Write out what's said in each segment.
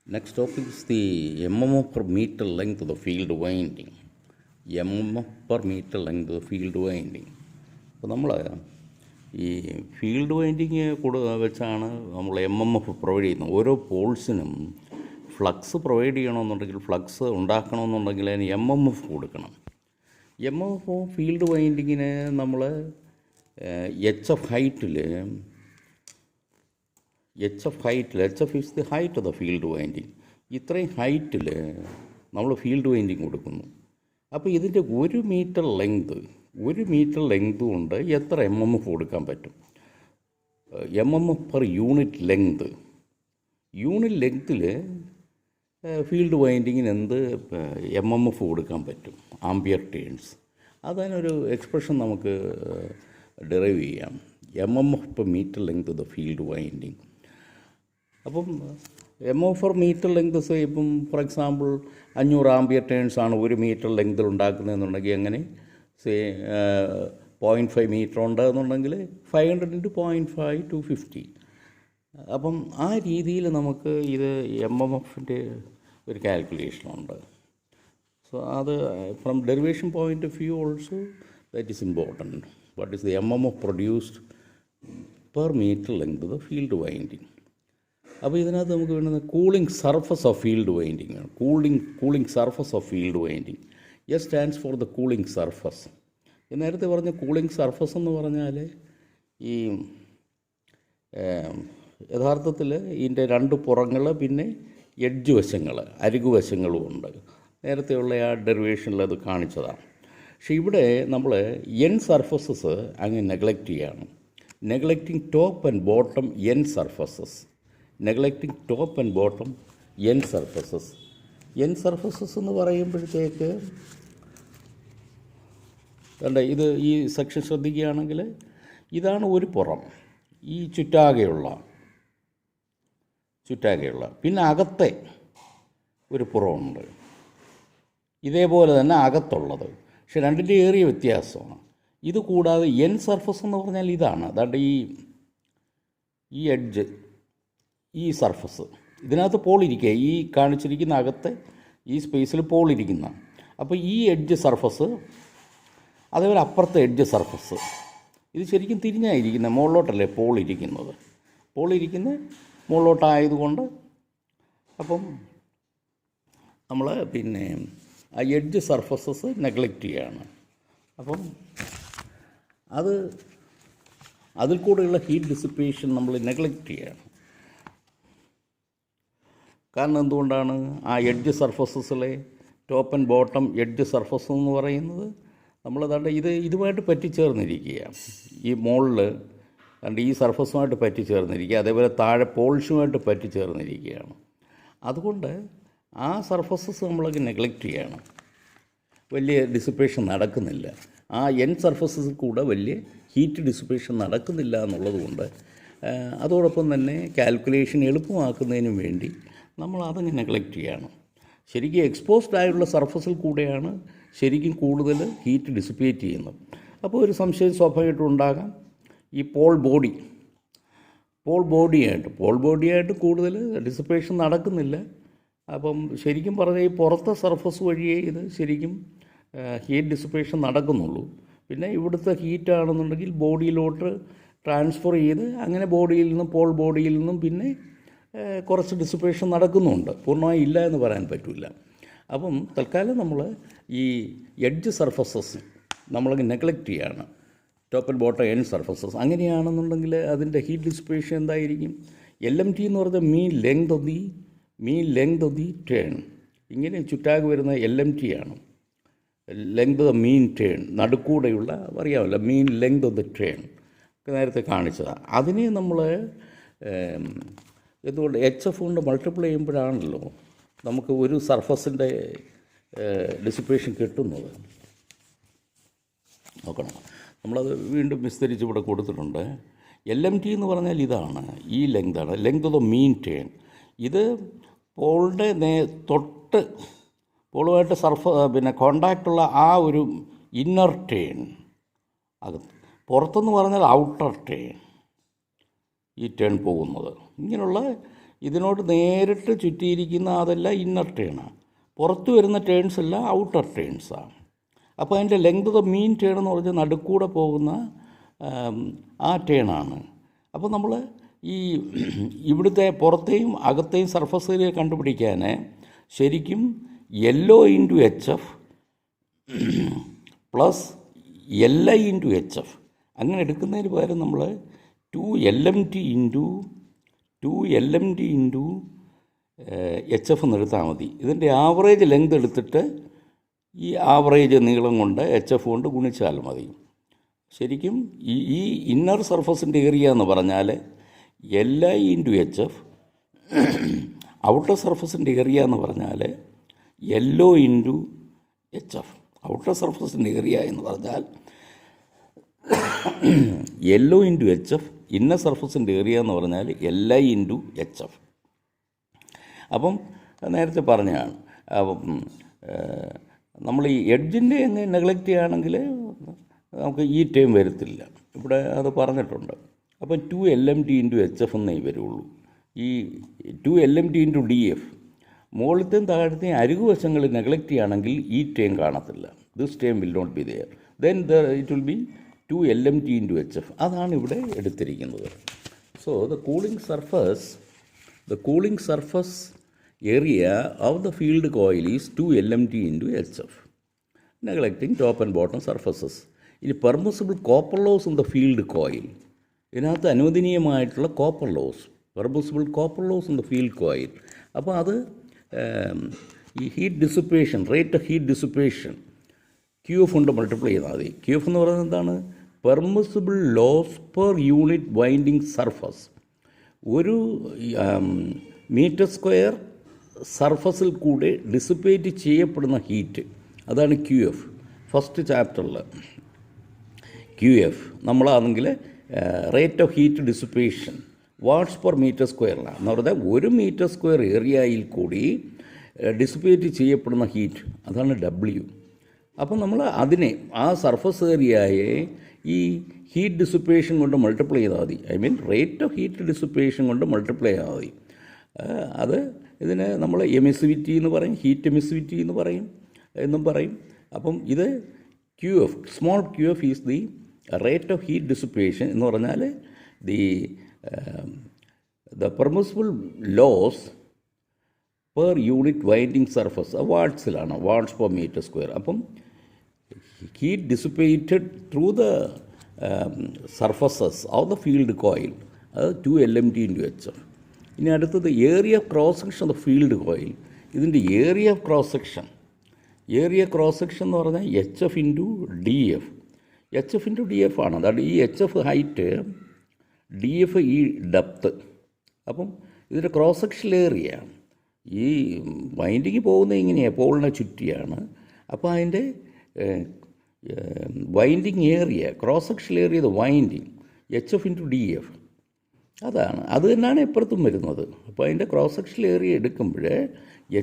Next topic is the mmf per meter length of the field winding. mmf per meter length of the field winding. അപ്പോൾ നമ്മൾ ഈ field winding വെച്ചാണ് നമ്മൾ F provide ചെയ്യുന്നത്. ഓരോ പോൾസിനും flux provide ചെയ്യണമെന്നുണ്ടെങ്കിൽ, flux ഉണ്ടാക്കണമെന്നുണ്ടെങ്കിൽ അതിന് എഫ് കൊടുക്കണം. എഫ് ഫീൽഡ് വൈൻഡിങ്ങിന് നമ്മൾ H F is the height of the field winding. ഇത്രയും ഹൈറ്റിൽ നമ്മൾ ഫീൽഡ് വൈൻഡിങ് കൊടുക്കുന്നു. അപ്പോൾ ഇതിൻ്റെ 1 മീറ്റർ ലെങ്ത് കൊണ്ട് എത്ര എഫ് കൊടുക്കാൻ പറ്റും? എഫ് പെർ യൂണിറ്റ് ലെങ്ത്തിൽ ഫീൽഡ് വൈൻഡിങ്ങിന് എന്ത് എഫ് കൊടുക്കാൻ പറ്റും? Ampere turns. അതിനൊരു എക്സ്പ്രഷൻ നമുക്ക് ഡിറൈവ് ചെയ്യാം. F per metre length of the field winding. അപ്പം എഫ് പെർ മീറ്റർ ലെങ്ത് ഇപ്പം ഫോർ എക്സാമ്പിൾ 500 ആംപിയർ ടേൺസ് ആണ് 1 മീറ്റർ ലെങ്തിൽ ഉണ്ടാക്കുന്നതെന്നുണ്ടെങ്കിൽ അങ്ങനെ 0.5 മീറ്റർ ഉണ്ടെന്നുണ്ടെങ്കിൽ 500 × 0.5 250. അപ്പം ആ രീതിയിൽ നമുക്ക് ഇത് എഫിൻ്റെ ഒരു കാൽക്കുലേഷനുണ്ട്. സോ അത് from derivation point of view also that is important. What is the F produced per metre length of the field winding. അപ്പോൾ ഇതിനകത്ത് നമുക്ക് വേണ്ടുന്ന cooling surface of field winding ആണ്. Cooling surface of field winding. S stands for the cooling surface. നേരത്തെ പറഞ്ഞ cooling surface എന്ന് പറഞ്ഞാൽ ഈ യഥാർത്ഥത്തിൽ ഇതിൻ്റെ 2 പുറങ്ങൾ പിന്നെ എഡ്ജ് വശങ്ങൾ, അരികുവശങ്ങളും ഉണ്ട്. നേരത്തെയുള്ള ആ ഡെറിവേഷനിൽ അത് കാണിച്ചതാണ്. പക്ഷേ ഇവിടെ നമ്മൾ എൻ സർഫസസ് അങ്ങ് നെഗ്ലക്റ്റ് ചെയ്യാണ്. Neglecting top and bottom end surfaces. N surfaces എന്ന് പറയുമ്പോഴത്തേക്ക് കണ്ട ഇത് ഈ സെക്ഷൻ ശ്രദ്ധിക്കുകയാണെങ്കിൽ ഇതാണ് ഒരു പുറം, ഈ ചുറ്റാകെയുള്ള പിന്നെ അകത്തെ ഒരു പുറമുണ്ട്, ഇതേപോലെ തന്നെ അകത്തുള്ളത്. പക്ഷെ രണ്ടിൻ്റെ ഏറിയ വ്യത്യാസമാണ്. ഇത് കൂടാതെ എൻ സർഫസ് എന്ന് പറഞ്ഞാൽ ഇതാണ്. അതാണ്ട് ഈ എഡ്ജ്, ഈ സർഫസ്, ഇതിനകത്ത് പോളിരിക്കുക, ഈ കാണിച്ചിരിക്കുന്ന അകത്തെ ഈ സ്പേസിൽ പോളിരിക്കുന്ന. അപ്പോൾ ഈ എഡ്ജ് സർഫസ്, അതേപോലെ അപ്പുറത്തെ എഡ്ജ് സർഫസ്, ഇത് ശരിക്കും തിരിഞ്ഞായിരിക്കുന്നത്, മുകളിലോട്ടല്ലേ പോളിരിക്കുന്നത്. മുകളിലോട്ടായതുകൊണ്ട് അപ്പം നമ്മൾ പിന്നെ ആ എഡ്ജ് സർഫസസ് നെഗ്ലക്റ്റ് ചെയ്യുകയാണ്. അപ്പം അതിൽ കൂടെയുള്ള ഹീറ്റ് ഡിസിപ്പേഷൻ നമ്മൾ നെഗ്ലക്റ്റ് ചെയ്യുകയാണ്. കാരണം എന്തുകൊണ്ടാണ്? ആ എഡ്ജ് സർഫസസിലെ top and bottom edge surface എന്ന് പറയുന്നത് നമ്മളതാണ്ട് ഇതുമായിട്ട് പറ്റിച്ചേർന്നിരിക്കുക. ഈ മുകളിൽ കണ്ട് ഈ സർഫസുമായിട്ട് പറ്റിച്ചേർന്നിരിക്കുക, അതേപോലെ താഴെ പോൾസുമായിട്ട് പറ്റിച്ചേർന്നിരിക്കുകയാണ്. അതുകൊണ്ട് ആ സർഫസസ് നമ്മളൊക്കെ നെഗ്ലക്റ്റ് ചെയ്യണം. വലിയ ഡിസിപ്പേഷൻ നടക്കുന്നില്ല. ആ എൻ സർഫസസിൽ കൂടെ വലിയ ഹീറ്റ് ഡിസിപ്പേഷൻ നടക്കുന്നില്ല എന്നുള്ളത് കൊണ്ട് അതോടൊപ്പം തന്നെ കാൽക്കുലേഷൻ എളുപ്പമാക്കുന്നതിനും വേണ്ടി നമ്മൾ അതങ്ങ് നെഗ്ലക്റ്റ് ചെയ്യണം. ശരിക്കും എക്സ്പോസ്ഡ് ആയിട്ടുള്ള സർഫസിൽ കൂടെയാണ് ശരിക്കും കൂടുതൽ ഹീറ്റ് ഡിസിപ്പേറ്റ് ചെയ്യുന്നത്. അപ്പോൾ ഒരു സംശയം സ്വാഭാവികമായിട്ടും ഉണ്ടാകാം. ഈ പോൾ ബോഡിയായിട്ട് കൂടുതൽ ഡിസിപ്പേഷൻ നടക്കുന്നില്ല. അപ്പം ശരിക്കും പറഞ്ഞാൽ ഈ പുറത്തെ സർഫസ് വഴിയേ ഇത് ശരിക്കും ഹീറ്റ് ഡിസിപ്പേഷൻ നടക്കുന്നുള്ളൂ. പിന്നെ ഇവിടുത്തെ ഹീറ്റാണെന്നുണ്ടെങ്കിൽ ബോഡിയിലോട്ട് ട്രാൻസ്ഫർ ചെയ്ത് അങ്ങനെ പോൾ ബോഡിയിൽ നിന്നും പിന്നെ കുറച്ച് ഡിസിപ്പേഷൻ നടക്കുന്നുണ്ട്. പൂർണ്ണമായി ഇല്ല എന്ന് പറയാൻ പറ്റില്ല. അപ്പം തൽക്കാലം നമ്മൾ ഈ എഡ്ജ് സർഫസസ് നമ്മളങ്ങ് നെഗ്ലക്റ്റ് ചെയ്യാണ്. Top and bottom end surfaces. അങ്ങനെയാണെന്നുണ്ടെങ്കിൽ അതിൻ്റെ ഹീറ്റ് ഡിസിപ്പേഷൻ എന്തായിരിക്കും? LMT എന്ന് പറഞ്ഞാൽ mean length of the turn. ഇങ്ങനെ ചുറ്റാകെ വരുന്ന LMT ആണ്. Length of the mean turn, നടുക്കൂടെയുള്ള അറിയാമല്ലോ, mean length of the turn ഒക്കെ നേരത്തെ കാണിച്ചതാണ്. അതിനെ നമ്മൾ എന്തുകൊണ്ട് HF കൊണ്ട് മൾട്ടിപ്ലൈ ചെയ്യുമ്പോഴാണല്ലോ നമുക്ക് ഒരു സർഫസിൻ്റെ ഡിസിപ്പേഷൻ കിട്ടുന്നത്. നോക്കണം, നമ്മളത് വീണ്ടും വിസ്തരിച്ച് ഇവിടെ കൊടുത്തിട്ടുണ്ട്. LMT എന്ന് പറഞ്ഞാൽ ഇതാണ്, ഈ ലെങ്താണ്, length of the mean turn. ഇത് പോളുടെ തൊട്ട് പോളുമായിട്ട് പിന്നെ കോണ്ടാക്റ്റുള്ള ആ ഒരു ഇന്നർ ടേൺ. പുറത്തെന്ന് പറഞ്ഞാൽ ഔട്ടർ ടേൺ. ഈ ടേൺ പോകുന്നത് ഇങ്ങനെയുള്ള ഇതിനോട് നേരിട്ട് ചുറ്റിയിരിക്കുന്ന അതെല്ലാം ഇന്നർ ടേണാണ്. പുറത്ത് വരുന്ന ടേൺസ് എല്ലാം ഔട്ടർ ടേൺസാണ്. അപ്പോൾ അതിൻ്റെ ലെങ്ത് ഓഫ് മീൻ ടേൺ എന്ന് പറഞ്ഞാൽ നടുക്കൂടെ പോകുന്ന ആ ടേണാണ്. അപ്പോൾ നമ്മൾ ഈ ഇവിടുത്തെ പുറത്തെയും അകത്തെയും സർഫസ് ഏരിയ കണ്ടുപിടിക്കാൻ ശരിക്കും LO into HF plus LI into HF അങ്ങനെ എടുക്കുന്നതിന് പകരം നമ്മൾ 2LMT ഇൻറ്റു HF എന്ന് എടുത്താൽ മതി. ഇതിൻ്റെ ആവറേജ് ലെങ്ത് എടുത്തിട്ട് ഈ ആവറേജ് നീളം കൊണ്ട് HF കൊണ്ട് ഗുണിച്ചാൽ മതി. ശരിക്കും ഈ ഇന്നർ സർഫസിൻ്റെ ഏരിയ എന്ന് പറഞ്ഞാൽ LI ഇൻറ്റു HF, ഔട്ടർ സർഫസിൻ്റെ ഏരിയ എന്ന് പറഞ്ഞാൽ LO ഇൻറ്റു HF. ഔട്ടർ സർഫസിൻ്റെ ഏരിയ എന്ന് പറഞ്ഞാൽ LO ഇൻറ്റു HF, ഇന്നർ സർഫസിൻ്റെ ഏരിയ എന്ന് പറഞ്ഞാൽ LI ഇൻറ്റു HF. അപ്പം നേരത്തെ പറഞ്ഞതാണ്. അപ്പം നമ്മൾ ഈ എഡ്ജിൻ്റെ അങ്ങ് നെഗ്ലക്റ്റ് ചെയ്യുകയാണെങ്കിൽ നമുക്ക് ഈ ടൈം വരത്തില്ല. ഇവിടെ അത് പറഞ്ഞിട്ടുണ്ട്. അപ്പം 2LMT ഇൻറ്റു HF എന്നേ വരുള്ളൂ. ഈ 2LMT ഇൻറ്റു DF മുകളിലത്തെയും താഴത്തെയും അരികുവശങ്ങൾ നെഗ്ലക്റ്റ് ചെയ്യുകയാണെങ്കിൽ ഈ ടൈം കാണത്തില്ല. This time will not be there. Then it will be 2LMT into HF. അതാണ് ഇവിടെ എടുത്തിരിക്കുന്നത്. So the cooling surface area of the field coil is 2LMT into HF, neglecting top and bottom surfaces. ഇനി permissible copper loss in the field coil, ഇതിനകത്ത് അനുവദനീയമായിട്ടുള്ള copper loss, permissible copper loss in the field coil. അപ്പോൾ അത് ഈ heat dissipation, rate of heat dissipation QF കൊണ്ട് multiply ചെയ്താൽ മതി. QF എന്ന് പറയുന്നത് എന്താണ്? Permissible loss per unit winding surface. ഒരു മീറ്റർ സ്ക്വയർ സർഫസിൽ കൂടെ ഡിസിപ്പേറ്റ് ചെയ്യപ്പെടുന്ന ഹീറ്റ്, അതാണ് QF. ഫസ്റ്റ് ചാപ്റ്ററിൽ QF നമ്മളാണെങ്കിൽ rate of heat dissipation watts per metre സ്ക്വയറിലാണ്. എന്ന് പറഞ്ഞാൽ ഒരു മീറ്റർ സ്ക്വയർ ഏരിയയിൽ കൂടി ഡിസിപ്പേറ്റ് ചെയ്യപ്പെടുന്ന ഹീറ്റ്, അതാണ് W. അപ്പം നമ്മൾ അതിനെ, ആ സർഫസ് ഏരിയയെ ഈ ഹീറ്റ് ഡിസിപ്പേഷൻ കൊണ്ട് മൾട്ടിപ്ലൈ ചെയ്താൽ മതി. I mean rate of heat dissipation കൊണ്ട് മൾട്ടിപ്ലൈ ചെയ്താൽ മതി. അത് ഇതിന് നമ്മൾ എമിസിവിറ്റി എന്ന് പറയും, ഹീറ്റ് എമിസിവിറ്റി എന്ന് എന്നും പറയും. അപ്പം ഇത് QF, small QF is the rate of heat dissipation എന്ന് പറഞ്ഞാൽ the permissible loss per unit winding surface, വാട്ട്സിലാണ്, വാട്ട്സ് പെർ മീറ്റർ സ്ക്വയർ. അപ്പം heat dissipated through the surfaces of the field coil, അത് 2LMT ഇൻറ്റു HF. ഇനി അടുത്തത് area of cross section of the field coil. ഇതിൻ്റെ area of cross section എന്ന് പറഞ്ഞാൽ HF into DF. HF into DF ആണ്. അതാണ് ഈ HF ഹൈറ്റ്, DF ഈ ഡെപ്ത്ത്. അപ്പം ഇതിൻ്റെ ക്രോസ് സെക്ഷൻ ഏരിയ, ഈ വൈൻഡിങ് പോകുന്നത് ഇങ്ങനെയാണ്, പോളിനെ ചുറ്റിയാണ്. അപ്പോൾ അതിൻ്റെ winding area, cross section area ഇത് വൈൻഡിങ്, HF ഇൻറ്റു DF. അതാണ്, അത് തന്നെയാണ് എപ്പുറത്തും വരുന്നത്. അപ്പോൾ അതിൻ്റെ ക്രോസ് സെക്ഷൻ ഏരിയ എടുക്കുമ്പോൾ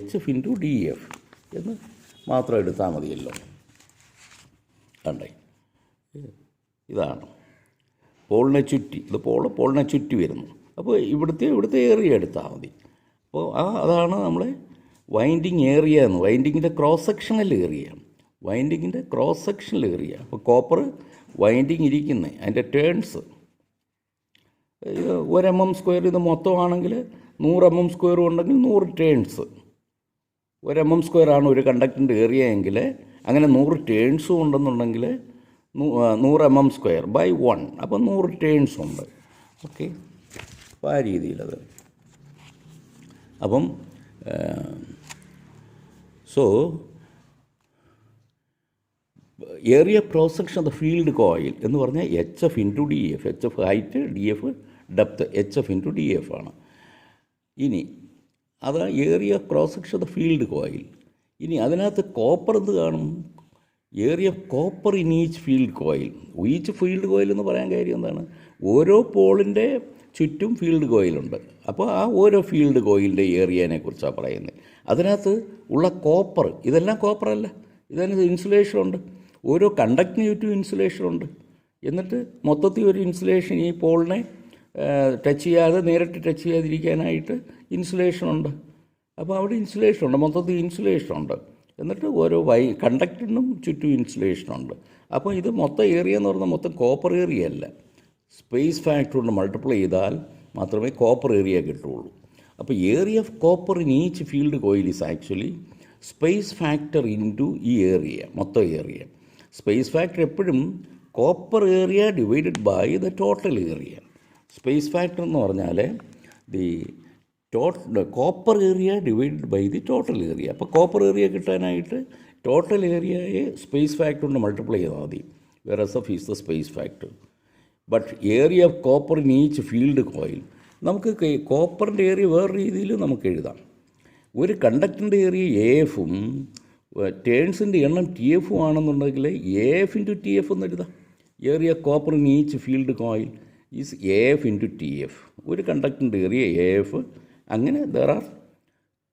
HF ഇൻറ്റു DF എന്ന് മാത്രം എടുത്താൽ മതിയല്ലോ. കണ്ടേ, ഇതാണ് പോളിനെ ചുറ്റി, ഇത് പോളിനെ ചുറ്റി വരുന്നു. അപ്പോൾ ഇവിടുത്തെ ഏരിയ എടുത്താൽ മതി. അപ്പോൾ അതാണ് നമ്മൾ വൈൻഡിങ് ഏരിയ എന്ന്, വൈൻഡിങ്ങിൻ്റെ ക്രോസ് സെക്ഷണൽ ഏരിയ, അപ്പോൾ കോപ്പർ വൈൻഡിങ് ഇരിക്കുന്നത്, അതിൻ്റെ ടേൺസ് 1 mm². ഇത് മൊത്തമാണെങ്കിൽ 100 mm² ഉണ്ടെങ്കിൽ 100 ടേൺസ്. 1 mm² ആണ് ഒരു കണ്ടക്ടറിൻ്റെ ഏരിയ എങ്കിൽ, അങ്ങനെ 100 ടേൺസും ഉണ്ടെന്നുണ്ടെങ്കിൽ 100 mm² ബൈ 1, അപ്പം 100 ടേൺസ് ഉണ്ട്. ഓക്കെ, അപ്പോൾ ആ രീതിയിലത്. അപ്പം so area cross section of the field coil എന്ന് പറഞ്ഞാൽ HF into DF. HF height, DF depth, HF into DF ആണ്. ഇനി അത് area cross section of the field coil. ഇനി അതിനകത്ത് കോപ്പർ എന്ത് കാണും? Area copper in each field coil. Each field coil എന്ന് പറയാൻ കാര്യം എന്താണ്? ഓരോ പോളിൻ്റെ ചുറ്റും ഫീൽഡ് കോയിലുണ്ട്. അപ്പോൾ ആ ഓരോ ഫീൽഡ് കോയിലിൻ്റെ ഏരിയനെ കുറിച്ചാണ് പറയുന്നത്. അതിനകത്ത് ഉള്ള കോപ്പർ, ഇതെല്ലാം കോപ്പറല്ല, ഇതിനകത്ത് ഇൻസുലേഷനുണ്ട്. ഓരോ കണ്ടക്ടിന് ചുറ്റും ഇൻസുലേഷനുണ്ട്. എന്നിട്ട് മൊത്തത്തിൽ ഒരു ഇൻസുലേഷൻ ഈ പോളിനെ ടച്ച് ചെയ്യാതെ നേരിട്ട് ടച്ച് ചെയ്യാതിരിക്കാനായിട്ട് ഇൻസുലേഷനുണ്ട്. അപ്പോൾ അവിടെ ഇൻസുലേഷനുണ്ട്, മൊത്തത്തിൽ ഇൻസുലേഷനുണ്ട്. എന്നിട്ട് ഓരോ കണ്ടക്ടറിനും ചുറ്റും ഇൻസുലേഷനുണ്ട്. അപ്പോൾ ഇത് മൊത്തം ഏരിയ എന്ന് പറഞ്ഞാൽ മൊത്തം കോപ്പർ ഏരിയ അല്ല, സ്പേസ് ഫാക്ടർ കൊണ്ട് മൾട്ടിപ്ലൈ ചെയ്താൽ മാത്രമേ കോപ്പർ ഏരിയ കിട്ടുള്ളൂ. അപ്പോൾ area of copper in each field coil is actually space factor into ഈ ഏരിയ, മൊത്തം ഏരിയ. സ്പേസ് ഫാക്ടർ എപ്പോഴും copper area divided by the total area. Space factor എന്ന് പറഞ്ഞാൽ the copper area divided by the total area. അപ്പോൾ copper area കിട്ടാനായിട്ട് total ഏരിയയെ space factor കൊണ്ട് multiply ചെയ്താൽ മതി. Versus of is the space factor. But area of copper in each field coil, നമുക്ക് കോപ്പറിൻ്റെ area വേറെ രീതിയിൽ നമുക്ക് എഴുതാം. ഒരു കണ്ടക്ടറിൻ്റെ ഏരിയ എ എഫും ടേൺസിൻ്റെ എണ്ണം ടി എഫും ആണെന്നുണ്ടെങ്കിൽ A F into T F എന്ന് എഴുതാം. Area copper in each field coil is A F into T F. ഒരു കണ്ടക്ടറിൻ്റെ ഏരിയ എ എഫ്, അങ്ങനെ there are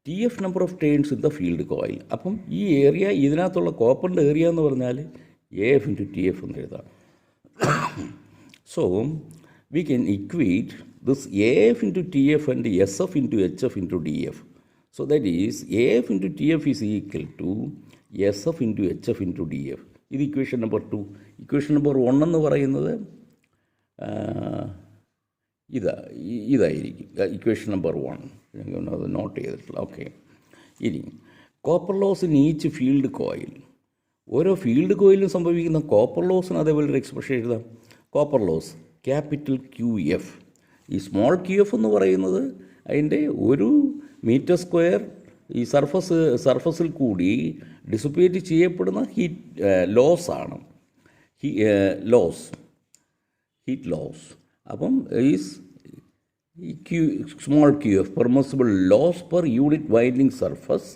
T F number of turns in the field coil. അപ്പം ഈ area, ഇതിനകത്തുള്ള കോപ്പറിൻ്റെ area എന്ന് പറഞ്ഞാൽ A F into T F എന്ന് എഴുതാം. So we can equate this AF into TF and SF into HF into DF. So that is AF into TF is equal to SF into HF into DF. ഇത് equation number 2. Equation number 1 എന്ന് പറയുന്നത് ഇതായിരിക്കും equation number 1. അത് not ചെയ്തിട്ടില്ല. Okay. ഇനി copper loss in each field coil. ഓരോ field കോയിലും സംഭവിക്കുന്ന കോപ്പർ ലോസിന് അതേപോലെ ഒരു എക്സ്പ്രഷൻ എഴുതാം. Copper loss capital Q F. ഈ സ്മോൾ ക്യു എഫ് എന്ന് പറയുന്നത് അതിൻ്റെ ഒരു മീറ്റർ സ്ക്വയർ ഈ സർഫസിൽ കൂടി ഡിസിപ്പേറ്റ് ചെയ്യപ്പെടുന്ന ലോസാണ്, ഹീറ്റ് ലോസ്. അപ്പം small Q F permissible loss per unit winding surface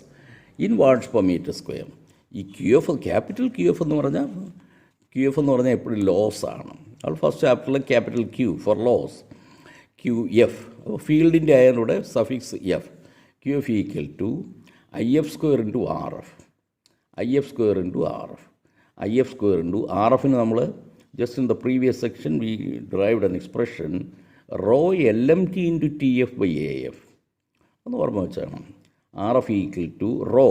in watts per metre square. ഈ Q F, capital Q F എന്ന് പറഞ്ഞാൽ എപ്പോഴും ലോസാണ്. അത് ഫസ്റ്റ് ചാപ്റ്ററിൽ capital Q for loss, Q F. അപ്പോൾ ഫീൽഡിൻ്റെ ആയതിലൂടെ സഫിക്സ് F. Q F equal to I F square into R F. I F square into R F. I F square into R എഫിന് നമ്മൾ just in the previous section we derived an expression rho L M T into T F by A F. ഒന്ന് ഓർമ്മ വെച്ചാണ്. R F equal to rho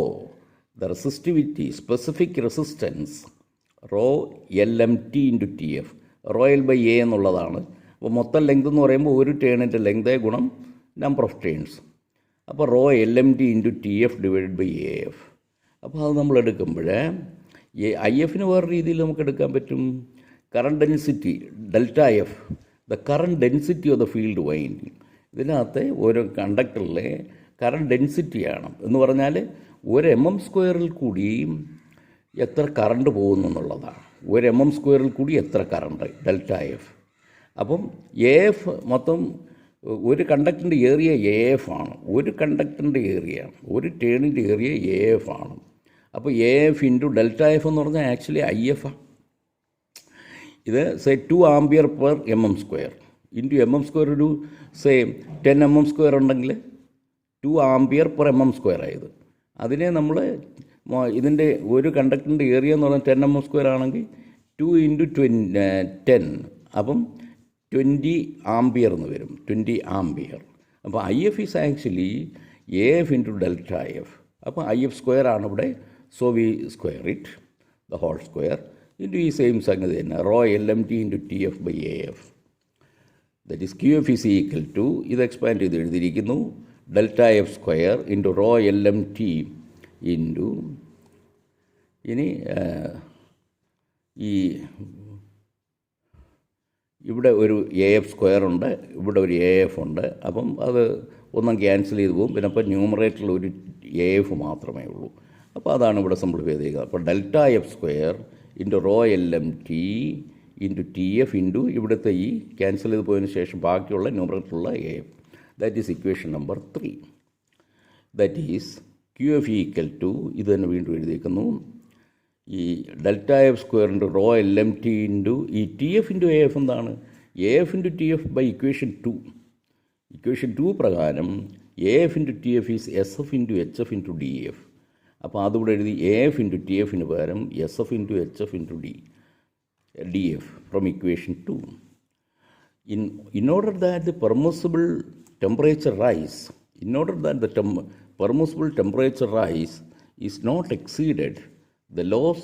the resistivity, specific resistance, rho L M T into T F. Rho L by A എന്നുള്ളതാണ്. അപ്പോൾ മൊത്തം length എന്ന് പറയുമ്പോൾ ഒരു ടേണിൻ്റെ ലെങ്ത് ഗുണം നമ്പർ ഓഫ് ടേൺസ്. അപ്പോൾ rho L M T into T F divided by A F. അപ്പോൾ അത് നമ്മൾ എടുക്കുമ്പോൾ ഐ എഫിന് വേറെ രീതിയിൽ നമുക്ക് എടുക്കാൻ പറ്റും. Current density delta F, the current density of the field winding. ഇതിനകത്തെ ഓരോ കണ്ടക്ടറിലെ കറണ്ട് ഡെൻസിറ്റിയാണ് എന്ന് പറഞ്ഞാൽ ഒരു mm സ്ക്വയറിൽ കൂടി എത്ര കറണ്ട് പോകുന്നു എന്നുള്ളതാണ്. ഒരു mm സ്ക്വയറിൽ കൂടി എത്ര കറണ്ട്, ഡെൽറ്റ എഫ്. അപ്പം എ എഫ് മൊത്തം ഒരു കണ്ടക്ടറിൻ്റെ ഏരിയ എ എഫ് ആണ്. ഒരു കണ്ടക്ടറിൻ്റെ ഏരിയ, ഒരു ടേണിൻ്റെ ഏരിയ എ എഫ് ആണ്. അപ്പോൾ A F into delta F എന്ന് പറഞ്ഞാൽ ആക്ച്വലി ഐ എഫ് ആണ്. ഇത് say 2 ampere per mm square into mm square. ഒരു സേ 10 mm സ്ക്വയർ ഉണ്ടെങ്കിൽ 2 ആംപിയർ പെർ mm സ്ക്വയർ ആയത്. അതിനെ നമ്മൾ ഇതിൻ്റെ ഒരു കണ്ടക്ടറിൻ്റെ ഏരിയ എന്ന് പറഞ്ഞാൽ 10 mm സ്ക്വയർ ആണെങ്കിൽ 2 ഇൻറ്റു 10, അപ്പം 20 ആംപിയർ എന്ന് വരും. 20 ആംപിയർ. അപ്പോൾ I F is actually A F into delta F. അപ്പോൾ ഐ എഫ് സ്ക്വയർ ആണ് ഇവിടെ. So we square it the whole square into ഈ സെയിം സംഗതി തന്നെ rho L M T into T F by A F. That is Q F is equal to, ഇത് expand ചെയ്ത് എഴുതിയിരിക്കുന്നു, delta F square into rho L M T into, ഇനി ഈ ഇവിടെ ഒരു എ എഫ് സ്ക്വയർ ഉണ്ട്, ഇവിടെ ഒരു എ എഫ് ഉണ്ട്. അപ്പം അത് ഒന്നും ക്യാൻസൽ ചെയ്ത് പോകും. പിന്നെ അപ്പോൾ ന്യൂമറേറ്ററിൽ ഒരു എ എഫ് മാത്രമേ ഉള്ളൂ. അപ്പോൾ അതാണ് ഇവിടെ സിംപ്ലിഫൈ ചെയ്തിരിക്കുന്നത്. അപ്പോൾ delta F square into rho L M T into T F into ഇവിടുത്തെ ഈ ക്യാൻസൽ ചെയ്ത് പോയതിന് ശേഷം ബാക്കിയുള്ള ന്യൂമറേറ്ററിലുള്ള A F. That is equation number 3. That is Q F equal to, ഇത് തന്നെ വീണ്ടും എഴുതിയിരിക്കുന്നു, ഈ delta F square into rho L M T into ഈ T F into A F എന്താണ്, A F into T F by equation 2. Equation 2 പ്രകാരം A F into T F is S F into H F into D F. അപ്പോൾ അതുകൂടെ എഴുതി A F into T എഫിന് പകരം S F into H F into D F from equation 2. In order that the permissible temperature rise, permissible temperature rise is not exceeded, the laws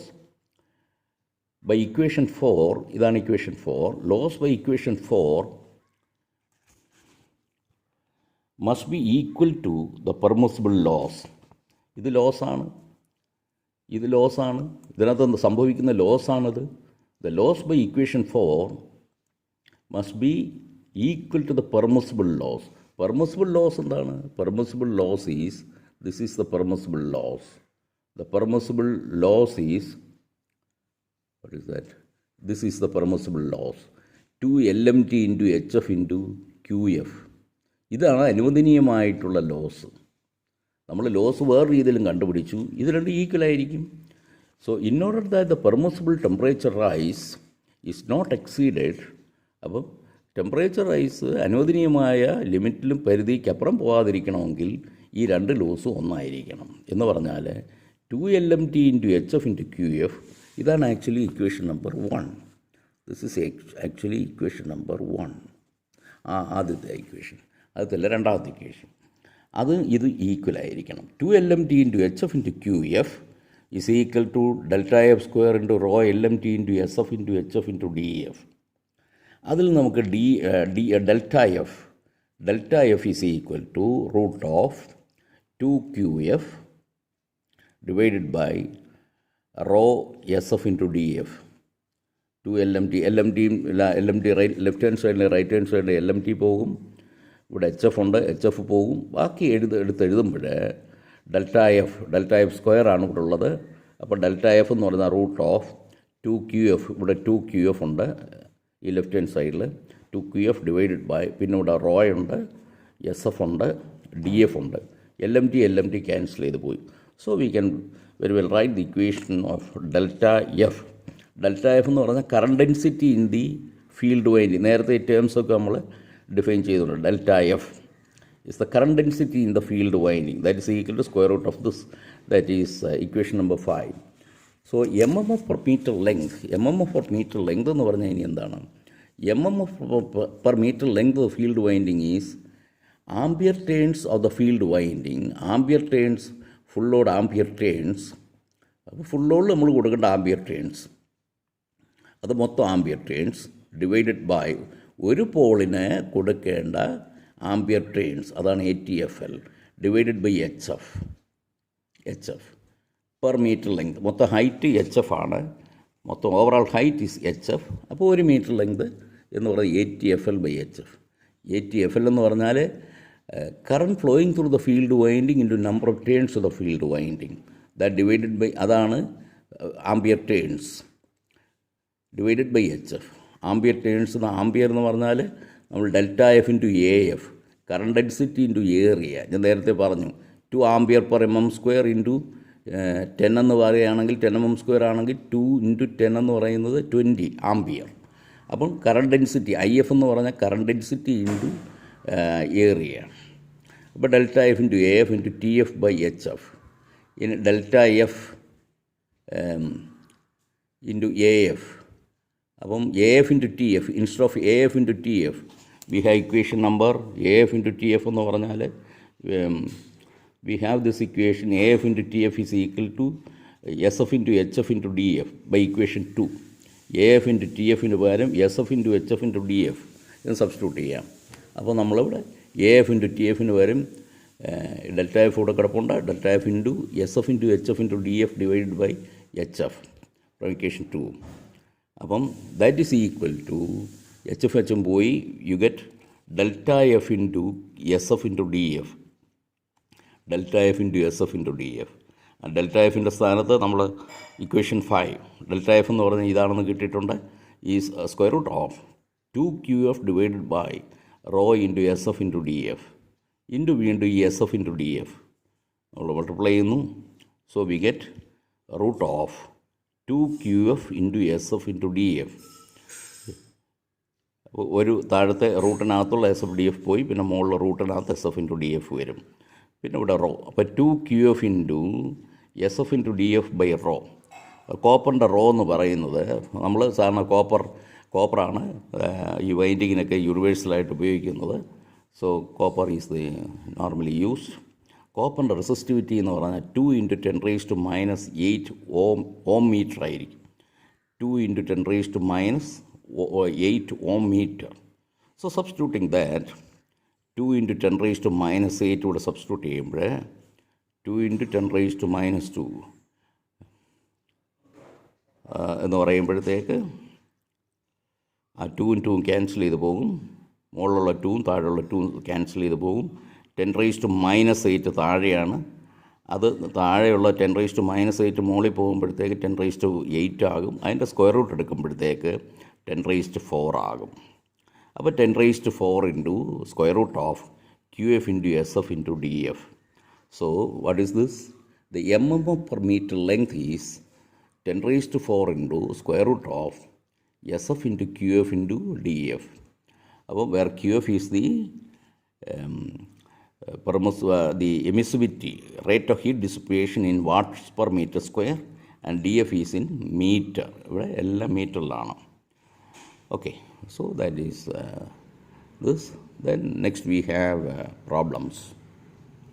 by equation 4, ഇതാണ് equation 4, laws by equation 4 must be equal to the permissible laws. ഇത് ലോസാണ്, ഇതിനകത്ത് സംഭവിക്കുന്ന ലോസാണിത്. The laws by equation 4 must be equal to the permissible laws. Permissible laws എന്താണ്? Permissible laws is, this is the permissible laws. The permissible laws is, what is that? This is the permissible laws. 2 LMT into HF into QF. ഇതാണ് അനുവദനീയമായിട്ടുള്ള loss. നമ്മൾ loss വേറെ രീതിയിലും കണ്ടുപിടിച്ചു, ഇത് രണ്ടും equal ആയിരിക്കും. So in order that the permissible temperature rise is not exceeded, അപ്പം temperature rise അനുവദനീയമായ ലിമിറ്റിലും പരിധിക്കപ്പുറം പോകാതിരിക്കണമെങ്കിൽ ഈ രണ്ട് ലോസും ഒന്നായിരിക്കണം. എന്ന് പറഞ്ഞാൽ 2 LMT into HF into QF, ഇതാണ് actually equation number 1. This is actually equation number 1. ആദ്യത്തെ ഇക്വേഷൻ, അതല്ല രണ്ടാമത്തെ ഇക്വേഷൻ. ഇത് ഈക്വൽ ആയിരിക്കണം. 2 LMT into HF into QF is equal to delta F square into rho LMT into SF into HF into DF. അതിൽ നമുക്ക് delta F is equal to root of 2QF divided by rho SF into DF. 2 LMT left hand സൈഡിൽ right hand സൈഡിൽ LMT പോകും, ഇവിടെ HF ഉണ്ട്, HF പോകും. ബാക്കി എഴുതുമ്പോൾ ഡെൽറ്റ എഫ് സ്ക്വയർ ആണ് ഇവിടെ ഉള്ളത്. അപ്പോൾ ഡെൽറ്റ എഫ് എന്ന് പറയുന്ന റൂട്ട് ഓഫ് 2QF, ഇവിടെ 2QF ഉണ്ട് ഈ ലെഫ്റ്റ് ഹാൻഡ് സൈഡിൽ, 2QF ഡിവൈഡഡ് ബൈ, പിന്നെ ഇവിടെ റോ ഉണ്ട്, SF ഉണ്ട്, DF ഉണ്ട്. LMT ക്യാൻസൽ ചെയ്ത് പോയി. So we can very well write the equation of delta F എന്ന് പറഞ്ഞാൽ current density in the field winding. നേരത്തെ ഈ ടേംസൊക്കെ നമ്മൾ ഡിഫൈൻ ചെയ്തിട്ടുണ്ട്. Delta F is the current density in the field winding, that is equal to square root of this, that is equation number 5. So mmf per meter length എന്ന് പറഞ്ഞാൽ ഇനി എന്താണ്? mmf per meter length of the field winding is ampere turns of the field winding, ampere turns, full load ampere turns. അപ്പോൾ full ലോഡിൽ നമ്മൾ കൊടുക്കേണ്ട ampere turns, അത് മൊത്തം ആംപിയർ ടേൺസ് ഡിവൈഡഡ് ബൈ ഒരു പോളിന് കൊടുക്കേണ്ട ആംപിയർ ടേൺസ്, അതാണ് ATFL divided by HF per metre length. മൊത്തം ഹൈറ്റ് HF ആണ്, മൊത്തം ഓവറോൾ ഹൈറ്റ് ഈസ് HF. അപ്പോൾ 1 മീറ്റർ ലെങ്ത് എന്ന് പറയുന്നത് ATFL ബൈ HF. ATFL എന്ന് പറഞ്ഞാൽ current flowing through the field winding into number of turns of the field winding, that divided by, അതാണ് ampere turns divided by HF. Ampere turns എന്ന് പറഞ്ഞാൽ നമ്മൾ delta F into AF, current density into area. ഞാൻ നേരത്തെ പറഞ്ഞു 2 ampere per mm square into 10 എന്ന് പറയുകയാണെങ്കിൽ 10 mm square ആണെങ്കിൽ 2 ഇൻറ്റു 10 എന്ന് പറയുന്നത് 20 ആംപിയർ. അപ്പം കറണ്ട് ഡെൻസിറ്റി IF എന്ന് പറഞ്ഞാൽ കറണ്ട് ഡെൻസിറ്റി ഇൻറ്റു ഏരിയ. അപ്പോൾ delta F into AF into TF by HF. ഇനി ഡെൽറ്റ എഫ് ഇൻറ്റു AF, അപ്പം AF into TF, instead of AF into TF we have equation number AF into TF എന്ന് പറഞ്ഞാൽ we have this equation AF into TF is equal to SF into HF into DF by equation 2. AF into TF ന് പകരം SF into HF into DF എന്ന് substitute ചെയ്യാം. അപ്പോൾ നമ്മളിവിടെ AF into TF ന് പകരം ഡെൽറ്റ എഫ് ഇവിടെ കിടപ്പുണ്ട്, delta F into SF into HF into DF divided by HF from equation 2. അപ്പം that is equal to HF പോയി, you get delta F into SF into DF, delta F into SF into DF. Delta എഫിൻ്റെ സ്ഥാനത്ത് നമ്മൾ equation 5 delta F എന്ന് പറഞ്ഞാൽ ഇതാണെന്ന് കിട്ടിയിട്ടുണ്ട്, is square root of 2QF divided by rho into SF into DF into വീണ്ടും ഈ SF into DF നമ്മൾ മൾട്ടിപ്ലൈ ചെയ്യുന്നു. So we get root of 2QF into SF into DF. ഒരു താഴത്തെ റൂട്ടിനകത്തുള്ള SF DF പോയി, പിന്നെ മുകളിലെ റൂട്ടിനകത്ത് SF ഇൻറ്റു DF വരും, പിന്നെ ഇവിടെ റോ. അപ്പോൾ 2QF into SF into DF by rho. കോപ്പറിൻ്റെ റോ എന്ന് പറയുന്നത് നമ്മൾ സാധാരണ കോപ്പർ കോപ്പറാണ് ഈ വൈൻഡിങ്ങിനൊക്കെ യൂണിവേഴ്സലായിട്ട് ഉപയോഗിക്കുന്നത്. So copper is the normally used. കോപ്പറിൻ്റെ റെസിസ്റ്റിവിറ്റി എന്ന് പറഞ്ഞാൽ 2 × 10⁻⁸ ഓം മീറ്റർ ആയിരിക്കും. 2 × 10⁻⁸ ഓം മീറ്റർ. സോ സബ്സ്റ്റിറ്റ്യൂട്ടിങ് ദാറ്റ് 2 × 10⁻⁸ കൂടെ സബ്സ്റ്റിറ്റ്യൂട്ട് ചെയ്യുമ്പോൾ 2 × 10⁻² എന്ന് പറയുമ്പോഴത്തേക്ക് ആ 2 2 ക്യാൻസൽ ചെയ്ത് പോകും. മുകളിലുള്ള 2 താഴെയുള്ള 2 ക്യാൻസൽ ചെയ്ത് പോകും. 10⁻⁸ താഴെയാണ്. അത് താഴെയുള്ള 10⁻⁸ മുകളിൽ പോകുമ്പോഴത്തേക്ക് 10⁸ ആകും. അതിൻ്റെ സ്ക്വയർ റൂട്ട് എടുക്കുമ്പോഴത്തേക്ക് 10⁴ ആകും. അപ്പോൾ 10⁴ into square root of QF × SF × DF. So what is this? The mm per meter length is 10⁴ into square root of SF into QF into DF. അപ്പോൾ where QF is the emissivity, rate of heat dissipation in watts per meter square, and DF is in meter. ഇവിടെ എല്ലാം മീറ്ററിലാണ്. Okay, so that is this. Then next we have problems.